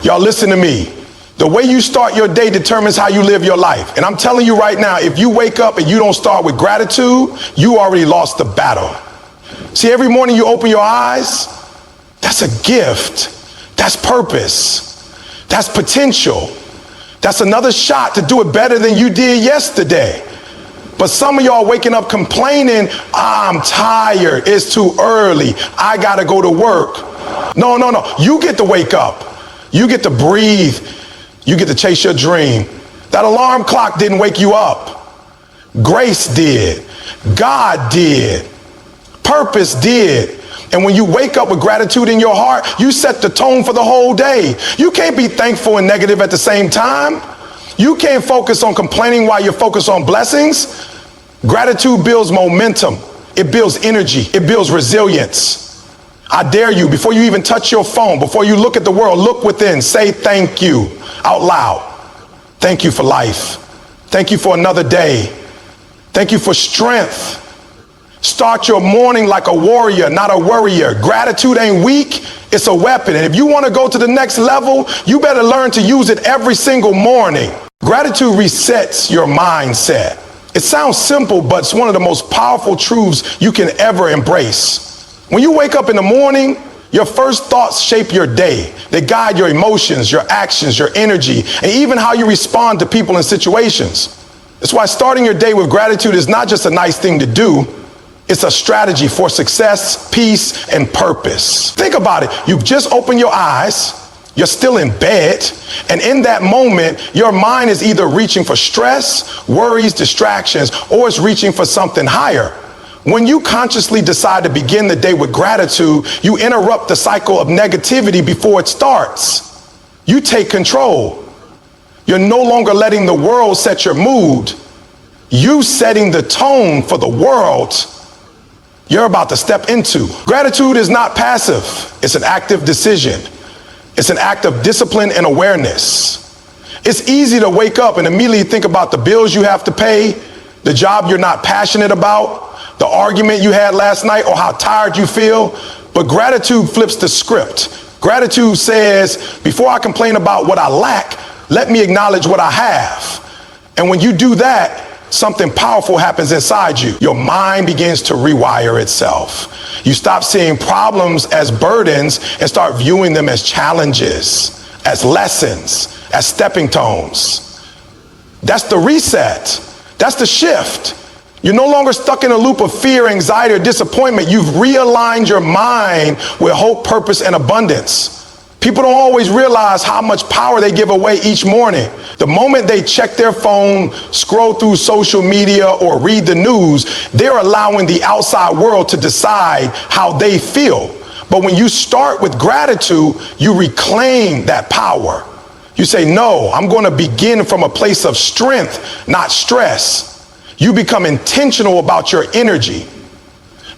Y'all listen to me. The way you start your day determines how you live your life. And I'm telling you right now, if you wake up and you don't start with gratitude, you already lost the battle. See, every morning you open your eyes, that's a gift. That's purpose. That's potential. That's another shot to do it better than you did yesterday. But some of y'all waking up complaining, I'm tired, it's too early, I gotta go to work. No. You get to wake up. You get to breathe. You get to chase your dream. That alarm clock didn't wake you up. Grace did. God did. Purpose did. And when you wake up with gratitude in your heart, you set the tone for the whole day. You can't be thankful and negative at the same time. You can't focus on complaining while you're focused on blessings. Gratitude builds momentum. It builds energy. It builds resilience. I dare you, before you even touch your phone, before you look at the world, look within, say thank you out loud. Thank you for life. Thank you for another day. Thank you for strength. Start your morning like a warrior, not a worrier. Gratitude ain't weak, it's a weapon. And if you want to go to the next level, you better learn to use it every single morning. Gratitude resets your mindset. It sounds simple, but it's one of the most powerful truths you can ever embrace. When you wake up in the morning, your first thoughts shape your day. They guide your emotions, your actions, your energy, and even how you respond to people and situations. That's why starting your day with gratitude is not just a nice thing to do. It's a strategy for success, peace, and purpose. Think about it. You've just opened your eyes. You're still in bed. And in that moment, your mind is either reaching for stress, worries, distractions, or it's reaching for something higher. When you consciously decide to begin the day with gratitude, you interrupt the cycle of negativity before it starts. You take control. You're no longer letting the world set your mood. You setting the tone for the world you're about to step into. Gratitude is not passive. It's an active decision. It's an act of discipline and awareness. It's easy to wake up and immediately think about the bills you have to pay, the job you're not passionate about, the argument you had last night, or how tired you feel. But gratitude flips the script. Gratitude says, before I complain about what I lack, let me acknowledge what I have. And when you do that, something powerful happens inside you. Your mind begins to rewire itself. You stop seeing problems as burdens and start viewing them as challenges, as lessons, as stepping stones. That's the reset. That's the shift. You're no longer stuck in a loop of fear, anxiety, or disappointment. You've realigned your mind with hope, purpose, and abundance. People don't always realize how much power they give away each morning. The moment they check their phone, scroll through social media, or read the news, they're allowing the outside world to decide how they feel. But when you start with gratitude, you reclaim that power. You say, no, I'm going to begin from a place of strength, not stress. You become intentional about your energy.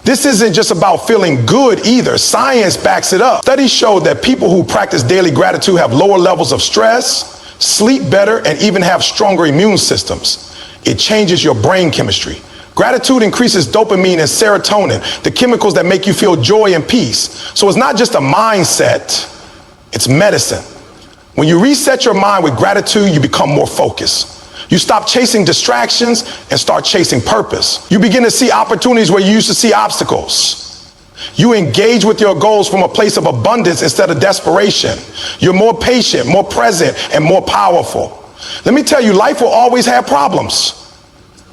This isn't just about feeling good either. Science backs it up. Studies show that people who practice daily gratitude have lower levels of stress, sleep better, and even have stronger immune systems. It changes your brain chemistry. Gratitude increases dopamine and serotonin, the chemicals that make you feel joy and peace. So it's not just a mindset, it's medicine. When you reset your mind with gratitude, you become more focused. You stop chasing distractions and start chasing purpose. You begin to see opportunities where you used to see obstacles. You engage with your goals from a place of abundance instead of desperation. You're more patient, more present, and more powerful. Let me tell you, life will always have problems.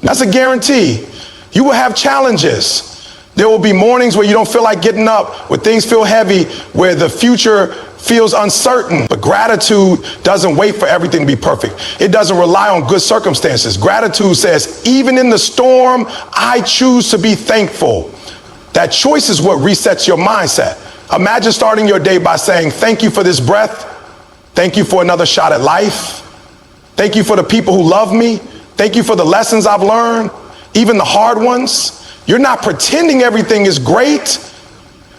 That's a guarantee. You will have challenges. There will be mornings where you don't feel like getting up, where things feel heavy, where the future feels uncertain. But gratitude doesn't wait for everything to be perfect. It doesn't rely on good circumstances. Gratitude says, even in the storm, I choose to be thankful. That choice is what resets your mindset. Imagine starting your day by saying, thank you for this breath. Thank you for another shot at life. Thank you for the people who love me. Thank you for the lessons I've learned, even the hard ones. You're not pretending everything is great.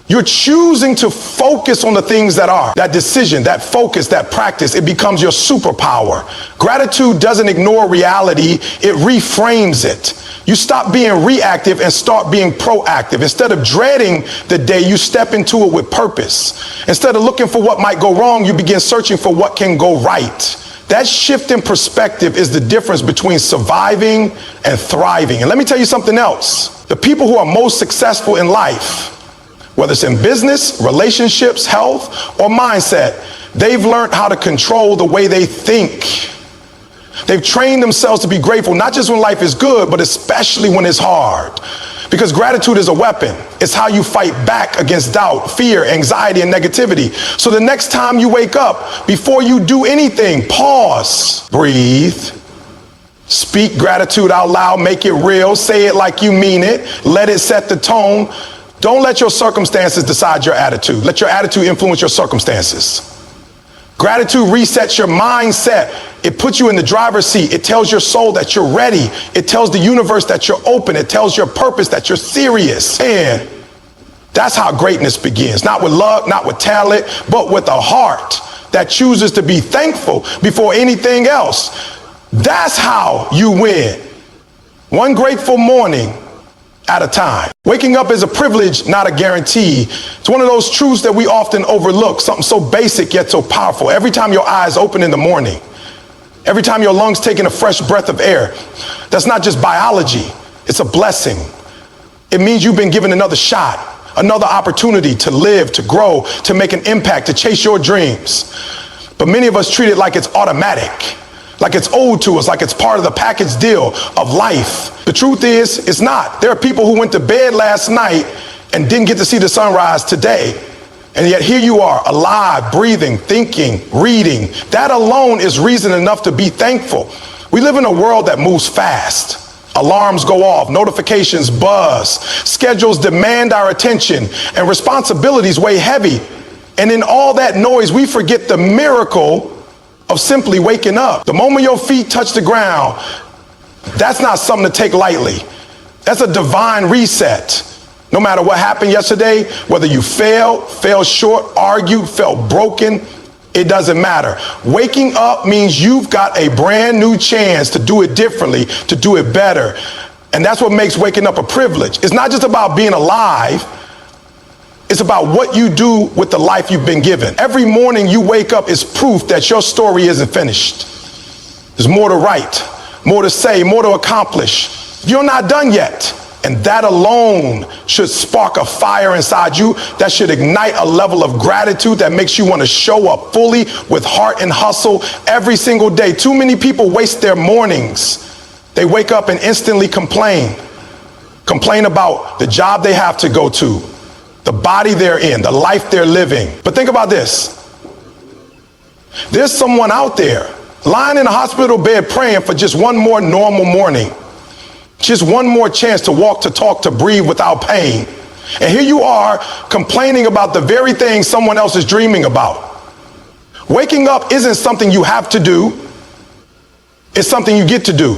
You're choosing to focus on the things that are. That decision, that focus, that practice, it becomes your superpower. Gratitude doesn't ignore reality, it reframes it. You stop being reactive and start being proactive. Instead of dreading the day, you step into it with purpose. Instead of looking for what might go wrong, you begin searching for what can go right. That shift in perspective is the difference between surviving and thriving. And let me tell you something else. The people who are most successful in life, whether it's in business, relationships, health, or mindset, they've learned how to control the way they think. They've trained themselves to be grateful, not just when life is good, but especially when it's hard. Because gratitude is a weapon. It's how you fight back against doubt, fear, anxiety, and negativity. So the next time you wake up, before you do anything, pause, breathe, speak gratitude out loud, make it real, say it like you mean it, let it set the tone. Don't let your circumstances decide your attitude. Let your attitude influence your circumstances. Gratitude resets your mindset. It puts you in the driver's seat. It tells your soul that you're ready. It tells the universe that you're open. It tells your purpose that you're serious. And that's how greatness begins. Not with luck, not with talent, but with a heart that chooses to be thankful before anything else. That's how you win. One grateful morning at a time. Waking up is a privilege, not a guarantee. It's one of those truths that we often overlook, something so basic yet so powerful. Every time your eyes open in the morning, every time your lungs take in a fresh breath of air, that's not just biology, it's a blessing. It means you've been given another shot, another opportunity to live, to grow, to make an impact, to chase your dreams. But many of us treat it like it's automatic, like it's owed to us, like it's part of the package deal of life. The truth is, it's not. There are people who went to bed last night and didn't get to see the sunrise today. And yet here you are, alive, breathing, thinking, reading. That alone is reason enough to be thankful. We live in a world that moves fast. Alarms go off, notifications buzz, schedules demand our attention, and responsibilities weigh heavy. And in all that noise, we forget the miracle of simply waking up. The moment your feet touch the ground, that's not something to take lightly. That's a divine reset. No matter what happened yesterday, whether you fell short, argued, felt broken, it doesn't matter. Waking up means you've got a brand new chance to do it differently, to do it better. And that's what makes waking up a privilege. It's not just about being alive. It's about what you do with the life you've been given. Every morning you wake up is proof that your story isn't finished. There's more to write, more to say, more to accomplish. You're not done yet. And that alone should spark a fire inside you that should ignite a level of gratitude that makes you want to show up fully with heart and hustle every single day. Too many people waste their mornings. They wake up and instantly complain about the job they have to go to, the body they're in, the life they're living. But think about this. There's someone out there lying in a hospital bed praying for just one more normal morning. Just one more chance to walk, to talk, to breathe without pain. And here you are complaining about the very thing someone else is dreaming about. Waking up isn't something you have to do. It's something you get to do.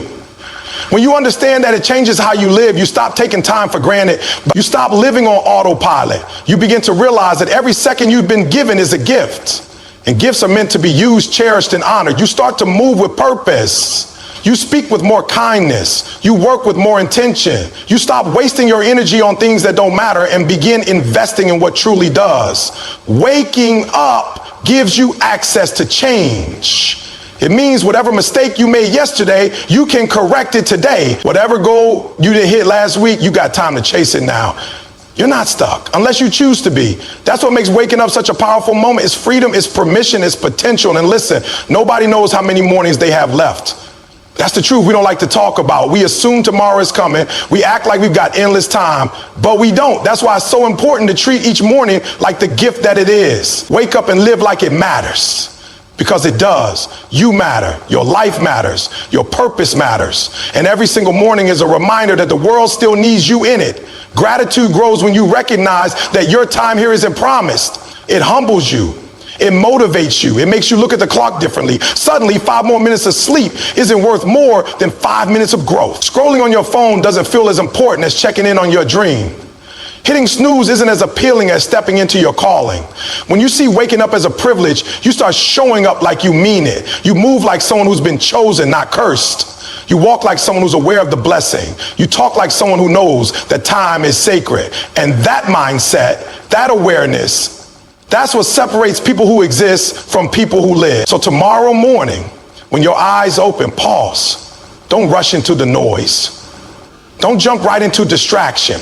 When you understand that it changes how you live, you stop taking time for granted. You stop living on autopilot. You begin to realize that every second you've been given is a gift. And gifts are meant to be used, cherished, and honored. You start to move with purpose. You speak with more kindness. You work with more intention. You stop wasting your energy on things that don't matter and begin investing in what truly does. Waking up gives you access to change. It means whatever mistake you made yesterday, you can correct it today. Whatever goal you didn't hit last week, you got time to chase it now. You're not stuck unless you choose to be. That's what makes waking up such a powerful moment. It's freedom, it's permission, it's potential. And listen, nobody knows how many mornings they have left. That's the truth we don't like to talk about. We assume tomorrow is coming. We act like we've got endless time, but we don't. That's why it's so important to treat each morning like the gift that it is. Wake up and live like it matters. Because it does. You matter. Your life matters. Your purpose matters. And every single morning is a reminder that the world still needs you in it. Gratitude grows when you recognize that your time here isn't promised. It humbles you. It motivates you. It makes you look at the clock differently. Suddenly, 5 more minutes of sleep isn't worth more than 5 minutes of growth. Scrolling on your phone doesn't feel as important as checking in on your dream. Hitting snooze isn't as appealing as stepping into your calling. When you see waking up as a privilege, you start showing up like you mean it. You move like someone who's been chosen, not cursed. You walk like someone who's aware of the blessing. You talk like someone who knows that time is sacred. And that mindset, that awareness, that's what separates people who exist from people who live. So tomorrow morning, when your eyes open, pause. Don't rush into the noise. Don't jump right into distraction.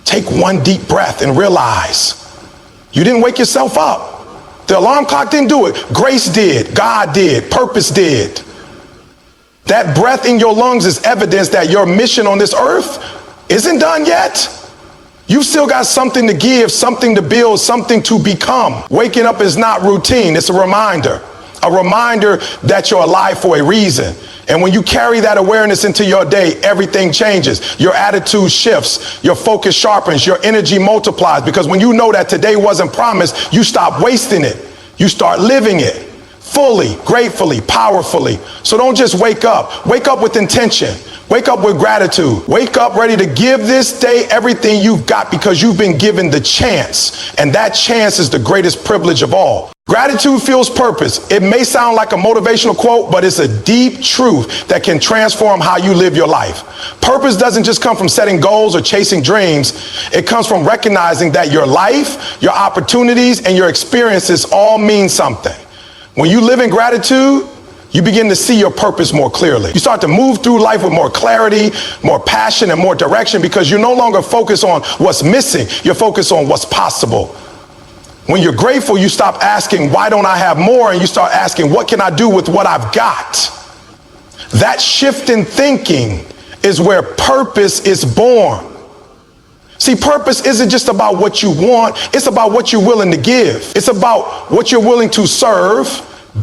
Take one deep breath and realize you didn't wake yourself up. The alarm clock didn't do it. Grace did. God did. Purpose did. That breath in your lungs is evidence that your mission on this earth isn't done yet. You've still got something to give, something to build, something to become. Waking up is not routine. It's a reminder that you're alive for a reason. And when you carry that awareness into your day, everything changes. Your attitude shifts, your focus sharpens, your energy multiplies. Because when you know that today wasn't promised, you stop wasting it. You start living it fully, gratefully, powerfully. So don't just wake up. Wake up with intention. Wake up with gratitude. Wake up ready to give this day everything you've got because you've been given the chance. And that chance is the greatest privilege of all. Gratitude fuels purpose. It may sound like a motivational quote, but it's a deep truth that can transform how you live your life. Purpose doesn't just come from setting goals or chasing dreams. It comes from recognizing that your life, your opportunities, and your experiences all mean something. When you live in gratitude, you begin to see your purpose more clearly. You start to move through life with more clarity, more passion, and more direction because you're no longer focused on what's missing. You're focused on what's possible. When you're grateful, you stop asking, why don't I have more? And you start asking, what can I do with what I've got? That shift in thinking is where purpose is born. See, purpose isn't just about what you want. It's about what you're willing to give. It's about what you're willing to serve,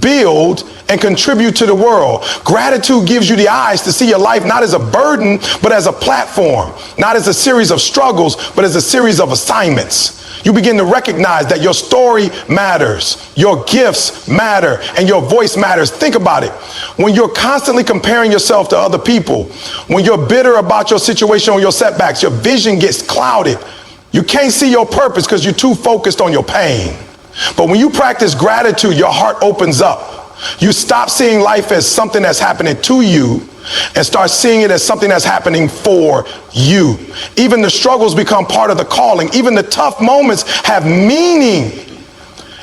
build, and contribute to the world. Gratitude gives you the eyes to see your life not as a burden, but as a platform. Not as a series of struggles, but as a series of assignments. You begin to recognize that your story matters, your gifts matter, and your voice matters. Think about it. When you're constantly comparing yourself to other people, when you're bitter about your situation or your setbacks, your vision gets clouded. You can't see your purpose because you're too focused on your pain. But when you practice gratitude, your heart opens up. You stop seeing life as something that's happening to you and start seeing it as something that's happening for you. Even the struggles become part of the calling. Even the tough moments have meaning.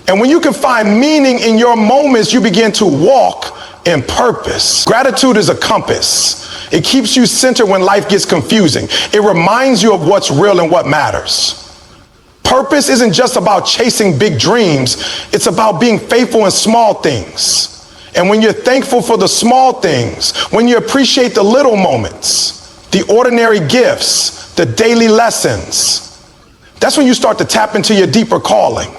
And when you can find meaning in your moments, you begin to walk in purpose. Gratitude is a compass. It keeps you centered when life gets confusing. It reminds you of what's real and what matters. Purpose isn't just about chasing big dreams. It's about being faithful in small things. And when you're thankful for the small things, when you appreciate the little moments, the ordinary gifts, the daily lessons, that's when you start to tap into your deeper calling.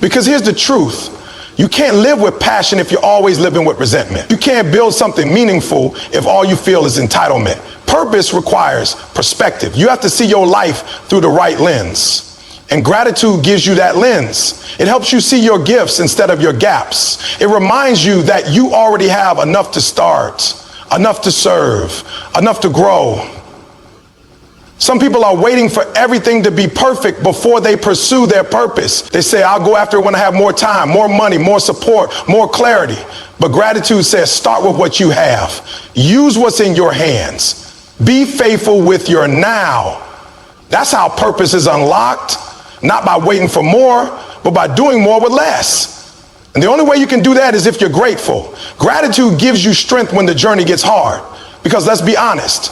Because here's the truth. You can't live with passion if you're always living with resentment. You can't build something meaningful if all you feel is entitlement. Purpose requires perspective. You have to see your life through the right lens. And gratitude gives you that lens. It helps you see your gifts instead of your gaps. It reminds you that you already have enough to start, enough to serve, enough to grow. Some people are waiting for everything to be perfect before they pursue their purpose. They say, I'll go after it when I have more time, more money, more support, more clarity. But gratitude says, start with what you have. Use what's in your hands. Be faithful with your now. That's how purpose is unlocked. Not by waiting for more, but by doing more with less. And the only way you can do that is if you're grateful. Gratitude gives you strength when the journey gets hard. Because let's be honest,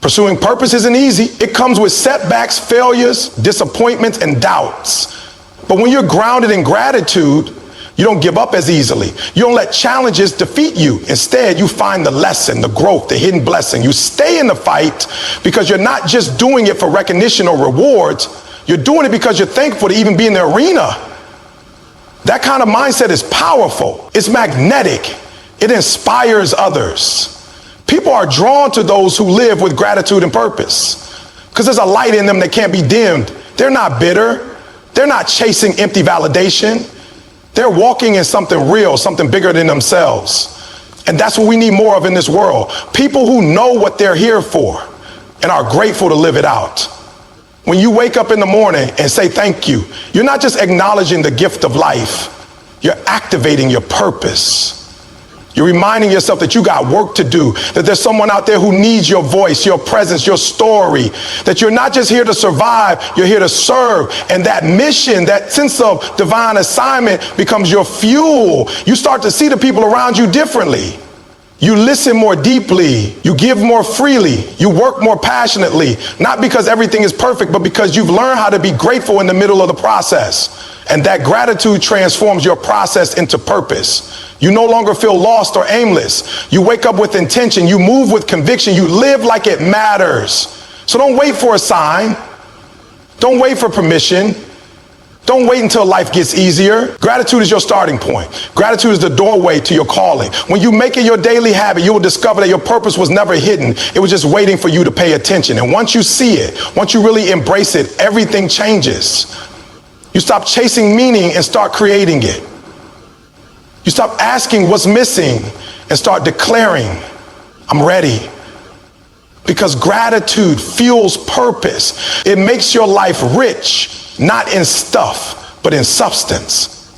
pursuing purpose isn't easy. It comes with setbacks, failures, disappointments, and doubts. But when you're grounded in gratitude, you don't give up as easily. You don't let challenges defeat you. Instead, you find the lesson, the growth, the hidden blessing. You stay in the fight because you're not just doing it for recognition or rewards. You're doing it because you're thankful to even be in the arena. That kind of mindset is powerful. It's magnetic. It inspires others. People are drawn to those who live with gratitude and purpose because there's a light in them that can't be dimmed. They're not bitter. They're not chasing empty validation. They're walking in something real, something bigger than themselves. And that's what we need more of in this world. People who know what they're here for and are grateful to live it out. When you wake up in the morning and say thank you, you're not just acknowledging the gift of life, you're activating your purpose. You're reminding yourself that you got work to do, that there's someone out there who needs your voice, your presence, your story, that you're not just here to survive, you're here to serve. And that mission, that sense of divine assignment becomes your fuel. You start to see the people around you differently. You listen more deeply, you give more freely, you work more passionately, not because everything is perfect, but because you've learned how to be grateful in the middle of the process. And that gratitude transforms your process into purpose. You no longer feel lost or aimless. You wake up with intention, you move with conviction, you live like it matters. So don't wait for a sign, don't wait for permission. Don't wait until life gets easier. Gratitude is your starting point. Gratitude is the doorway to your calling. When you make it your daily habit, you will discover that your purpose was never hidden. It was just waiting for you to pay attention. And once you see it, once you really embrace it, everything changes. You stop chasing meaning and start creating it. You stop asking what's missing and start declaring, I'm ready. Because gratitude fuels purpose. It makes your life rich. Not in stuff, but in substance.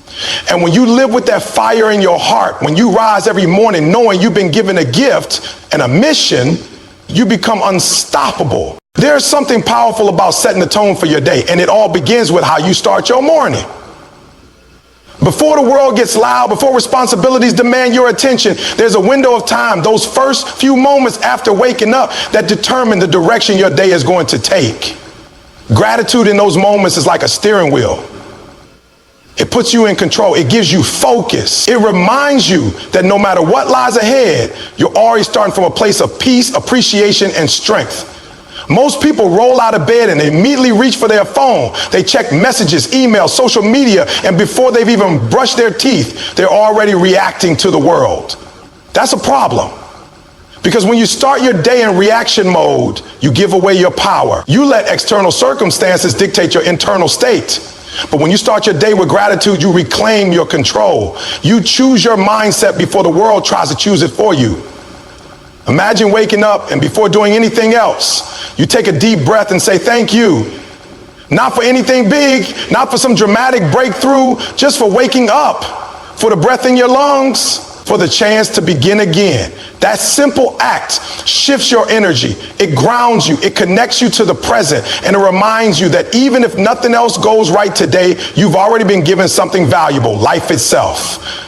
And when you live with that fire in your heart, when you rise every morning knowing you've been given a gift and a mission, you become unstoppable. There's something powerful about setting the tone for your day, and it all begins with how you start your morning. Before the world gets loud, before responsibilities demand your attention, there's a window of time, those first few moments after waking up, that determine the direction your day is going to take. Gratitude in those moments is like a steering wheel. It puts you in control. It gives you focus. It reminds you that no matter what lies ahead, you're already starting from a place of peace, appreciation, and strength. Most people roll out of bed and they immediately reach for their phone. They check messages, emails, social media, and before they've even brushed their teeth, they're already reacting to the world. That's a problem. Because when you start your day in reaction mode, you give away your power. You let external circumstances dictate your internal state. But when you start your day with gratitude, you reclaim your control. You choose your mindset before the world tries to choose it for you. Imagine waking up and before doing anything else, you take a deep breath and say, thank you. Not for anything big, not for some dramatic breakthrough, just for waking up, for the breath in your lungs, for the chance to begin again. That simple act shifts your energy. It grounds you. It connects you to the present. And it reminds you that even if nothing else goes right today, you've already been given something valuable, life itself.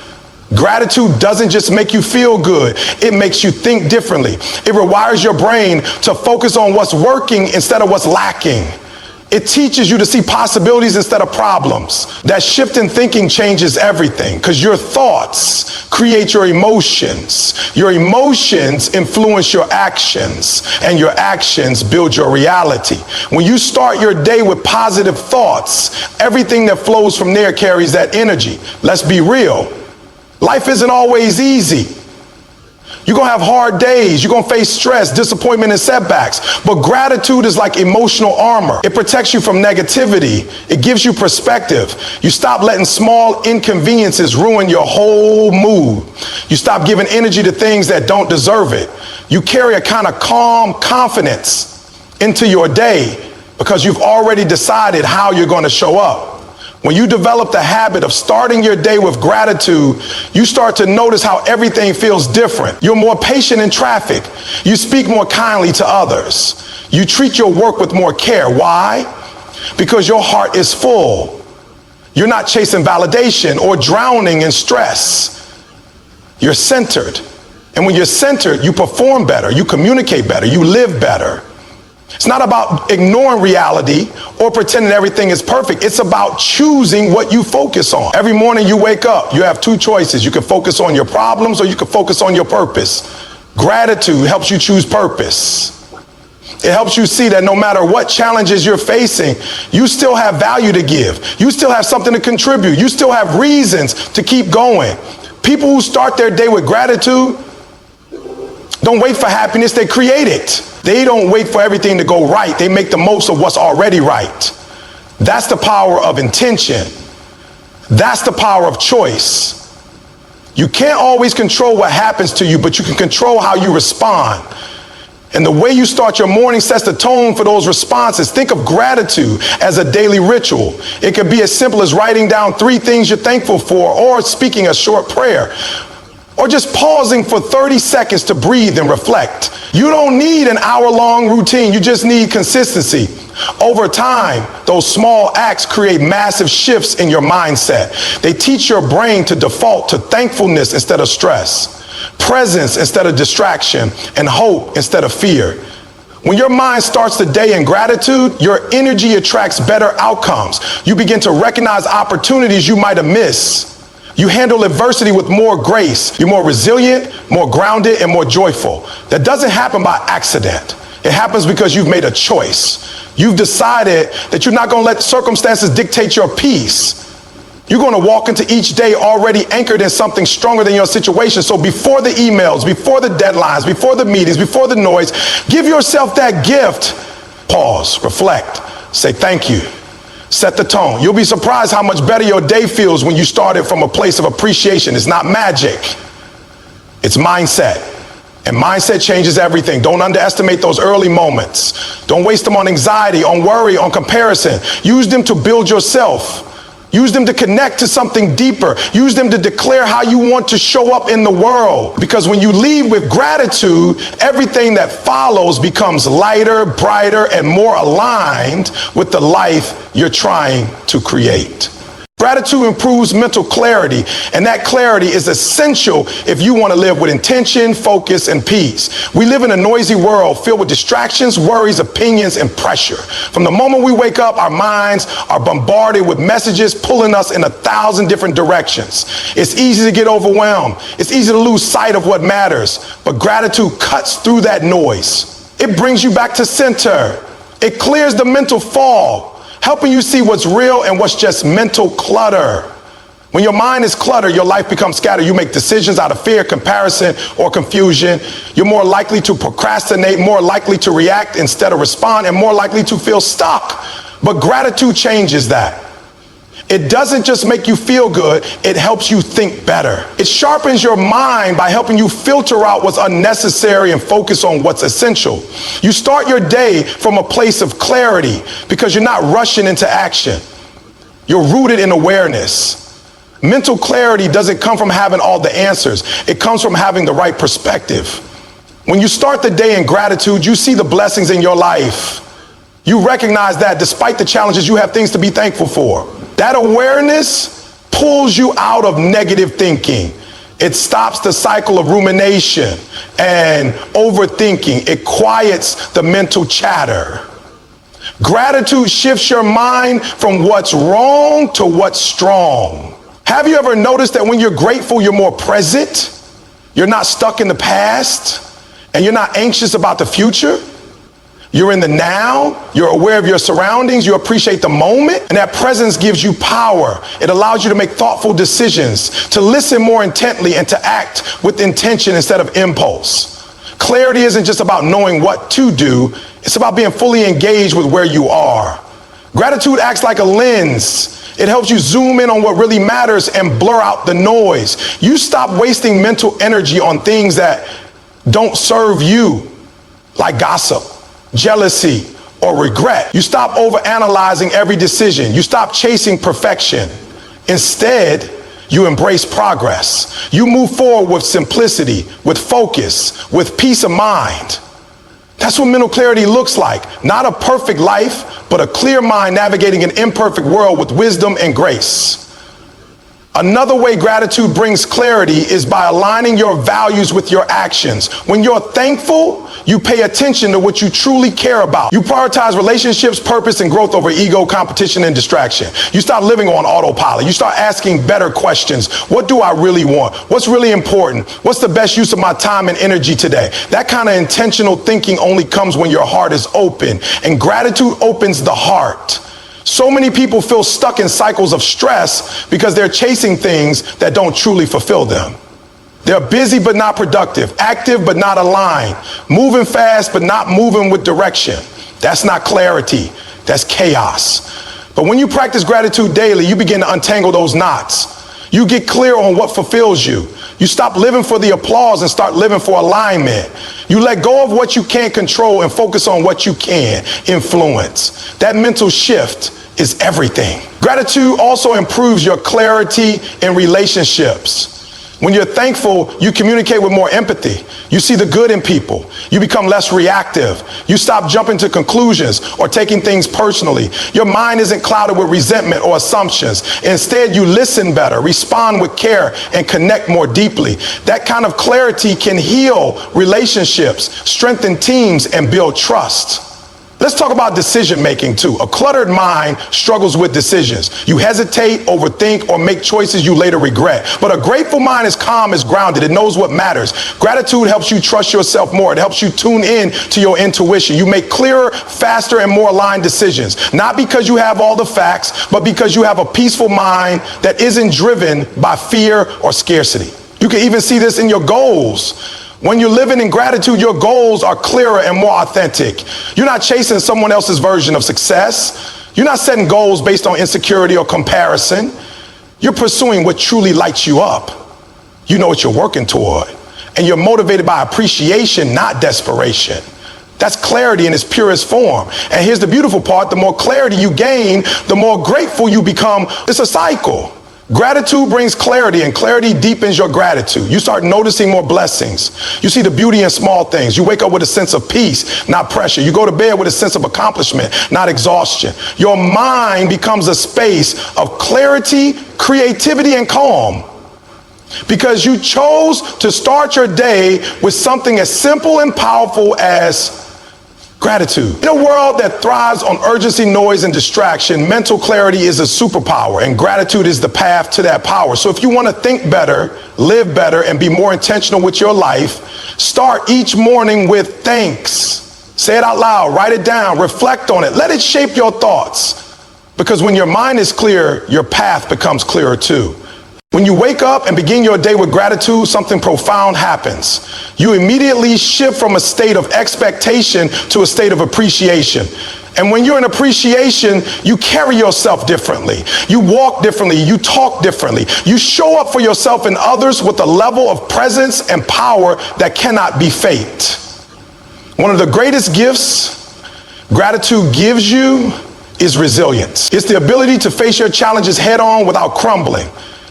Gratitude doesn't just make you feel good. It makes you think differently. It rewires your brain to focus on what's working instead of what's lacking. It teaches you to see possibilities instead of problems. That shift in thinking changes everything because your thoughts create your emotions. Your emotions influence your actions, and your actions build your reality. When you start your day with positive thoughts, everything that flows from there carries that energy. Let's be real. Life isn't always easy. You're going to have hard days. You're going to face stress, disappointment, and setbacks. But gratitude is like emotional armor. It protects you from negativity. It gives you perspective. You stop letting small inconveniences ruin your whole mood. You stop giving energy to things that don't deserve it. You carry a kind of calm confidence into your day because you've already decided how you're going to show up. When you develop the habit of starting your day with gratitude, you start to notice how everything feels different. You're more patient in traffic. You speak more kindly to others. You treat your work with more care. Why? Because your heart is full. You're not chasing validation or drowning in stress. You're centered. And when you're centered, you perform better, you communicate better, you live better. It's not about ignoring reality or pretending everything is perfect. It's about choosing what you focus on. Every morning you wake up, you have two choices. You can focus on your problems or you can focus on your purpose. Gratitude helps you choose purpose. It helps you see that no matter what challenges you're facing, you still have value to give. You still have something to contribute. You still have reasons to keep going. People who start their day with gratitude don't wait for happiness, they create it. They don't wait for everything to go right. They make the most of what's already right. That's the power of intention. That's the power of choice. You can't always control what happens to you, but you can control how you respond. And the way you start your morning sets the tone for those responses. Think of gratitude as a daily ritual. It could be as simple as writing down 3 things you're thankful for, or speaking a short prayer, or just pausing for 30 seconds to breathe and reflect. You don't need an hour-long routine. You just need consistency. Over time, those small acts create massive shifts in your mindset. They teach your brain to default to thankfulness instead of stress, presence instead of distraction, and hope instead of fear. When your mind starts the day in gratitude, your energy attracts better outcomes. You begin to recognize opportunities you might have missed. You handle adversity with more grace. You're more resilient, more grounded, and more joyful. That doesn't happen by accident. It happens because you've made a choice. You've decided that you're not going to let circumstances dictate your peace. You're going to walk into each day already anchored in something stronger than your situation. So before the emails, before the deadlines, before the meetings, before the noise, give yourself that gift. Pause, reflect, say thank you. Set the tone. You'll be surprised how much better your day feels when you started from a place of appreciation. It's not magic. It's mindset. And mindset changes everything. Don't underestimate those early moments. Don't waste them on anxiety, on worry, on comparison. Use them to build yourself. Use them to connect to something deeper. Use them to declare how you want to show up in the world. Because when you lead with gratitude, everything that follows becomes lighter, brighter, and more aligned with the life you're trying to create. Gratitude improves mental clarity, and that clarity is essential if you want to live with intention, focus, and peace. We live in a noisy world filled with distractions, worries, opinions, and pressure. From the moment we wake up, our minds are bombarded with messages pulling us in 1,000 different directions. It's easy to get overwhelmed. It's easy to lose sight of what matters, but gratitude cuts through that noise. It brings you back to center. It clears the mental fog, helping you see what's real and what's just mental clutter. When your mind is cluttered, your life becomes scattered. You make decisions out of fear, comparison, or confusion. You're more likely to procrastinate, more likely to react instead of respond, and more likely to feel stuck. But gratitude changes that. It doesn't just make you feel good, it helps you think better. It sharpens your mind by helping you filter out what's unnecessary and focus on what's essential. You start your day from a place of clarity because you're not rushing into action. You're rooted in awareness. Mental clarity doesn't come from having all the answers. It comes from having the right perspective. When you start the day in gratitude, you see the blessings in your life. You recognize that despite the challenges, you have things to be thankful for. That awareness pulls you out of negative thinking. It stops the cycle of rumination and overthinking. It quiets the mental chatter. Gratitude shifts your mind from what's wrong to what's strong. Have you ever noticed that when you're grateful, you're more present? You're not stuck in the past, and you're not anxious about the future? You're in the now, you're aware of your surroundings, you appreciate the moment, and that presence gives you power. It allows you to make thoughtful decisions, to listen more intently, and to act with intention instead of impulse. Clarity isn't just about knowing what to do, it's about being fully engaged with where you are. Gratitude acts like a lens. It helps you zoom in on what really matters and blur out the noise. You stop wasting mental energy on things that don't serve you, like gossip, jealousy, or regret. You stop overanalyzing every decision. You stop chasing perfection. Instead, you embrace progress. You move forward with simplicity, with focus, with peace of mind. That's what mental clarity looks like. Not a perfect life, but a clear mind navigating an imperfect world with wisdom and grace. Another way gratitude brings clarity is by aligning your values with your actions. When you're thankful, you pay attention to what you truly care about. You prioritize relationships, purpose, and growth over ego, competition, and distraction. You stop living on autopilot. You start asking better questions. What do I really want? What's really important? What's the best use of my time and energy today? That kind of intentional thinking only comes when your heart is open, and gratitude opens the heart. So many people feel stuck in cycles of stress because they're chasing things that don't truly fulfill them. They're busy but not productive, active but not aligned, moving fast but not moving with direction. That's not clarity, that's chaos. But when you practice gratitude daily, you begin to untangle those knots. You get clear on what fulfills you. You stop living for the applause and start living for alignment. You let go of what you can't control and focus on what you can influence. That mental shift is everything. Gratitude also improves your clarity in relationships. When you're thankful, you communicate with more empathy. You see the good in people. You become less reactive. You stop jumping to conclusions or taking things personally. Your mind isn't clouded with resentment or assumptions. Instead, you listen better, respond with care, and connect more deeply. That kind of clarity can heal relationships, strengthen teams, and build trust. Let's talk about decision making too. A cluttered mind struggles with decisions. You hesitate, overthink, or make choices you later regret. But a grateful mind is calm, is grounded. It knows what matters. Gratitude helps you trust yourself more. It helps you tune in to your intuition. You make clearer, faster, and more aligned decisions. Not because you have all the facts, but because you have a peaceful mind that isn't driven by fear or scarcity. You can even see this in your goals. When you're living in gratitude, your goals are clearer and more authentic. You're not chasing someone else's version of success. You're not setting goals based on insecurity or comparison. You're pursuing what truly lights you up. You know what you're working toward. And you're motivated by appreciation, not desperation. That's clarity in its purest form. And here's the beautiful part. The more clarity you gain, the more grateful you become. It's a cycle. Gratitude brings clarity, and clarity deepens your gratitude. You start noticing more blessings. You see the beauty in small things. You wake up with a sense of peace, not pressure. You go to bed with a sense of accomplishment, not exhaustion. Your mind becomes a space of clarity, creativity, and calm, because you chose to start your day with something as simple and powerful as gratitude. In a world that thrives on urgency, noise, and distraction, mental clarity is a superpower, and gratitude is the path to that power. So if you want to think better, live better, and be more intentional with your life, start each morning with thanks. Say it out loud, write it down, reflect on it, let it shape your thoughts. Because when your mind is clear, your path becomes clearer too. When you wake up and begin your day with gratitude, something profound happens. You immediately shift from a state of expectation to a state of appreciation. And when you're in appreciation, you carry yourself differently. You walk differently. You talk differently. You show up for yourself and others with a level of presence and power that cannot be faked. One of the greatest gifts gratitude gives you is resilience. It's the ability to face your challenges head on without crumbling.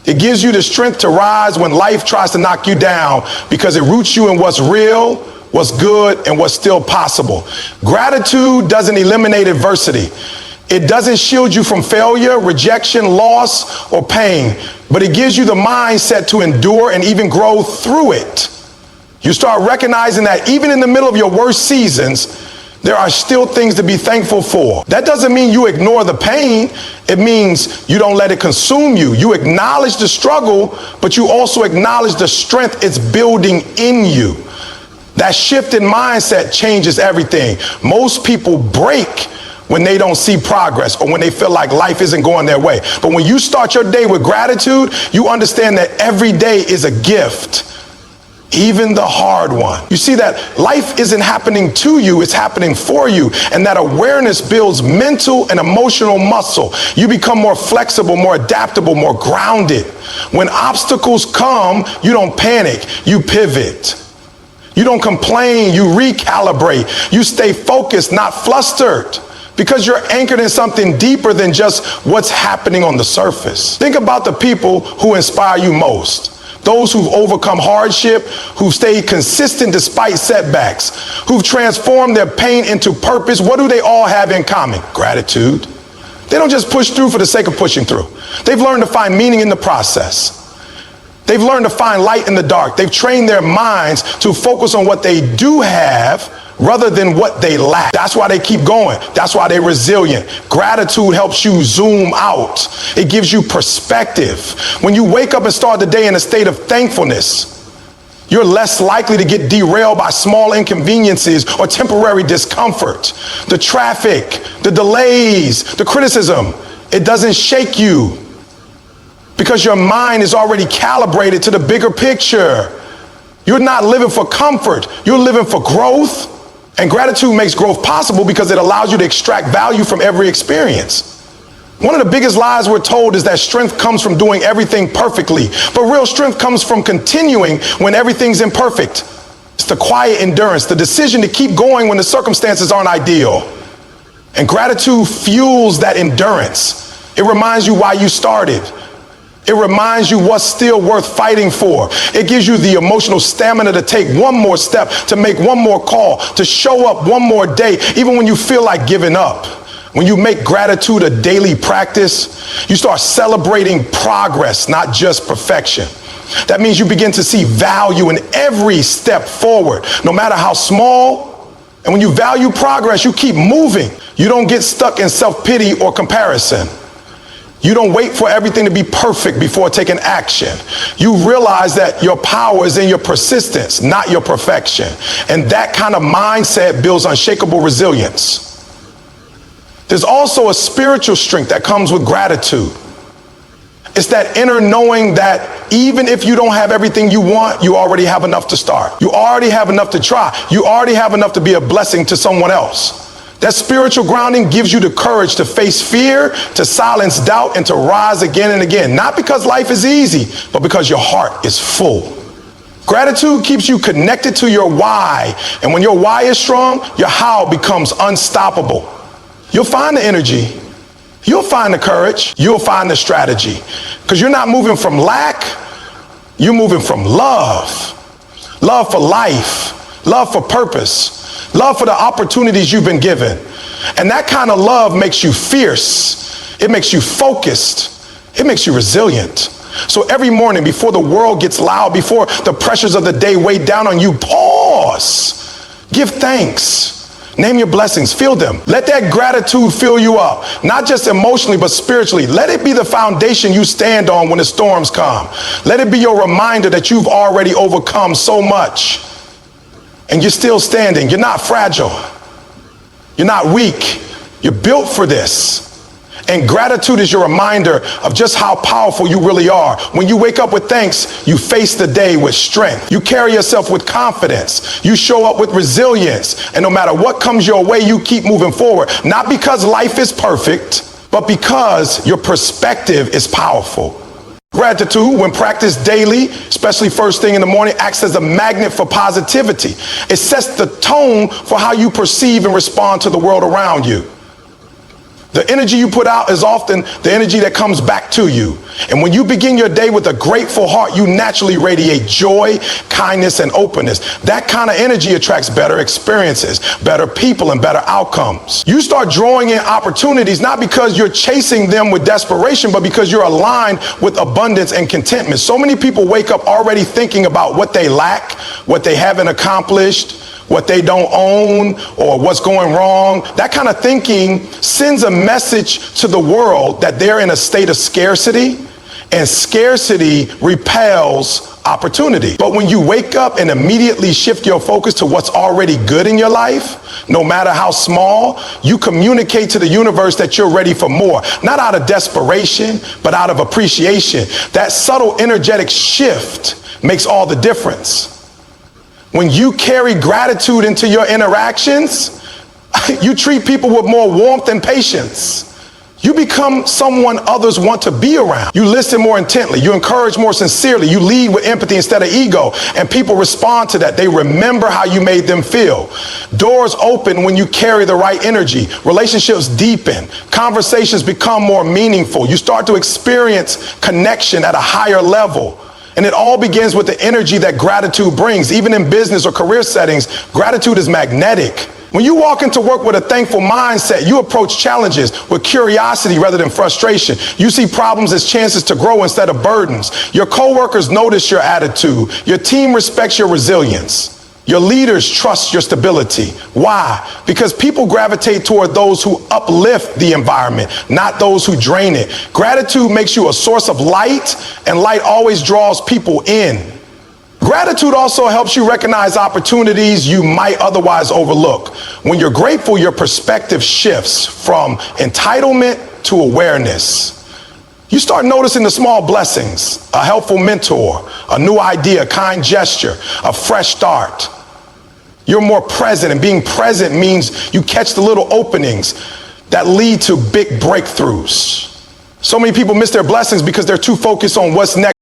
It gives you the strength to rise when life tries to knock you down, because it roots you in what's real, what's good, and what's still possible. Gratitude doesn't eliminate adversity. It doesn't shield you from failure, rejection, loss, or pain, but it gives you the mindset to endure and even grow through it. You start recognizing that even in the middle of your worst seasons, there are still things to be thankful for. That doesn't mean you ignore the pain. It means you don't let it consume you. You acknowledge the struggle, but you also acknowledge the strength it's building in you. That shift in mindset changes everything. Most people break when they don't see progress or when they feel like life isn't going their way. But when you start your day with gratitude, you understand that every day is a gift. Even the hard one. You see that life isn't happening to you, it's happening for you. And that awareness builds mental and emotional muscle. You become more flexible, more adaptable, more grounded. When obstacles come, you don't panic, you pivot. You don't complain, you recalibrate. You stay focused, not flustered, because you're anchored in something deeper than just what's happening on the surface. Think about the people who inspire you most. Those who've overcome hardship, who've stayed consistent despite setbacks, who've transformed their pain into purpose. What do they all have in common? Gratitude. They don't just push through for the sake of pushing through. They've learned to find meaning in the process. They've learned to find light in the dark. They've trained their minds to focus on what they do have rather than what they lack. That's why they keep going. That's why they're resilient. Gratitude helps you zoom out. It gives you perspective. When you wake up and start the day in a state of thankfulness, you're less likely to get derailed by small inconveniences or temporary discomfort. The traffic, the delays, the criticism, it doesn't shake you because your mind is already calibrated to the bigger picture. You're not living for comfort. You're living for growth. And gratitude makes growth possible because it allows you to extract value from every experience. One of the biggest lies we're told is that strength comes from doing everything perfectly. But real strength comes from continuing when everything's imperfect. It's the quiet endurance, the decision to keep going when the circumstances aren't ideal. And gratitude fuels that endurance. It reminds you why you started. It reminds you what's still worth fighting for. It gives you the emotional stamina to take one more step, to make one more call, to show up one more day, even when you feel like giving up. When you make gratitude a daily practice, you start celebrating progress, not just perfection. That means you begin to see value in every step forward, no matter how small. And when you value progress, you keep moving. You don't get stuck in self-pity or comparison. You don't wait for everything to be perfect before taking action. You realize that your power is in your persistence, not your perfection. And that kind of mindset builds unshakable resilience. There's also a spiritual strength that comes with gratitude. It's that inner knowing that even if you don't have everything you want, you already have enough to start. You already have enough to try. You already have enough to be a blessing to someone else. That spiritual grounding gives you the courage to face fear, to silence doubt, and to rise again and again. Not because life is easy, but because your heart is full. Gratitude keeps you connected to your why. And when your why is strong, your how becomes unstoppable. You'll find the energy. You'll find the courage. You'll find the strategy. Because you're not moving from lack. You're moving from love. Love for life. Love for purpose. Love for the opportunities you've been given. And that kind of love makes you fierce. It makes you focused. It makes you resilient. So every morning before the world gets loud, before the pressures of the day weigh down on you, pause. Give thanks. Name your blessings, feel them. Let that gratitude fill you up, not just emotionally, but spiritually. Let it be the foundation you stand on when the storms come. Let it be your reminder that you've already overcome so much and you're still standing. You're not fragile. You're not weak. You're built for this. And gratitude is your reminder of just how powerful you really are. When you wake up with thanks, you face the day with strength. You carry yourself with confidence. You show up with resilience. And no matter what comes your way, you keep moving forward. Not because life is perfect, but because your perspective is powerful. Gratitude, when practiced daily, especially first thing in the morning, acts as a magnet for positivity. It sets the tone for how you perceive and respond to the world around you. The energy you put out is often the energy that comes back to you. And when you begin your day with a grateful heart, you naturally radiate joy, kindness, and openness. That kind of energy attracts better experiences, better people, and better outcomes. You start drawing in opportunities, not because you're chasing them with desperation, but because you're aligned with abundance and contentment. So many people wake up already thinking about what they lack, what they haven't accomplished, what they don't own, or what's going wrong. That kind of thinking sends a message to the world that they're in a state of scarcity, and scarcity repels opportunity. But when you wake up and immediately shift your focus to what's already good in your life, no matter how small, you communicate to the universe that you're ready for more, not out of desperation, but out of appreciation. That subtle energetic shift makes all the difference. When you carry gratitude into your interactions, you treat people with more warmth and patience. You become someone others want to be around. You listen more intently. You encourage more sincerely. You lead with empathy instead of ego. And people respond to that. They remember how you made them feel. Doors open when you carry the right energy. Relationships deepen. Conversations become more meaningful. You start to experience connection at a higher level. And it all begins with the energy that gratitude brings. Even in business or career settings, gratitude is magnetic. When you walk into work with a thankful mindset, you approach challenges with curiosity rather than frustration. You see problems as chances to grow instead of burdens. Your coworkers notice your attitude. Your team respects your resilience. Your leaders trust your stability. Why? Because people gravitate toward those who uplift the environment, not those who drain it. Gratitude makes you a source of light, and light always draws people in. Gratitude also helps you recognize opportunities you might otherwise overlook. When you're grateful, your perspective shifts from entitlement to awareness. You start noticing the small blessings, a helpful mentor, a new idea, a kind gesture, a fresh start. You're more present, and being present means you catch the little openings. that lead to big breakthroughs. So many people miss their blessings because they're too focused on what's next.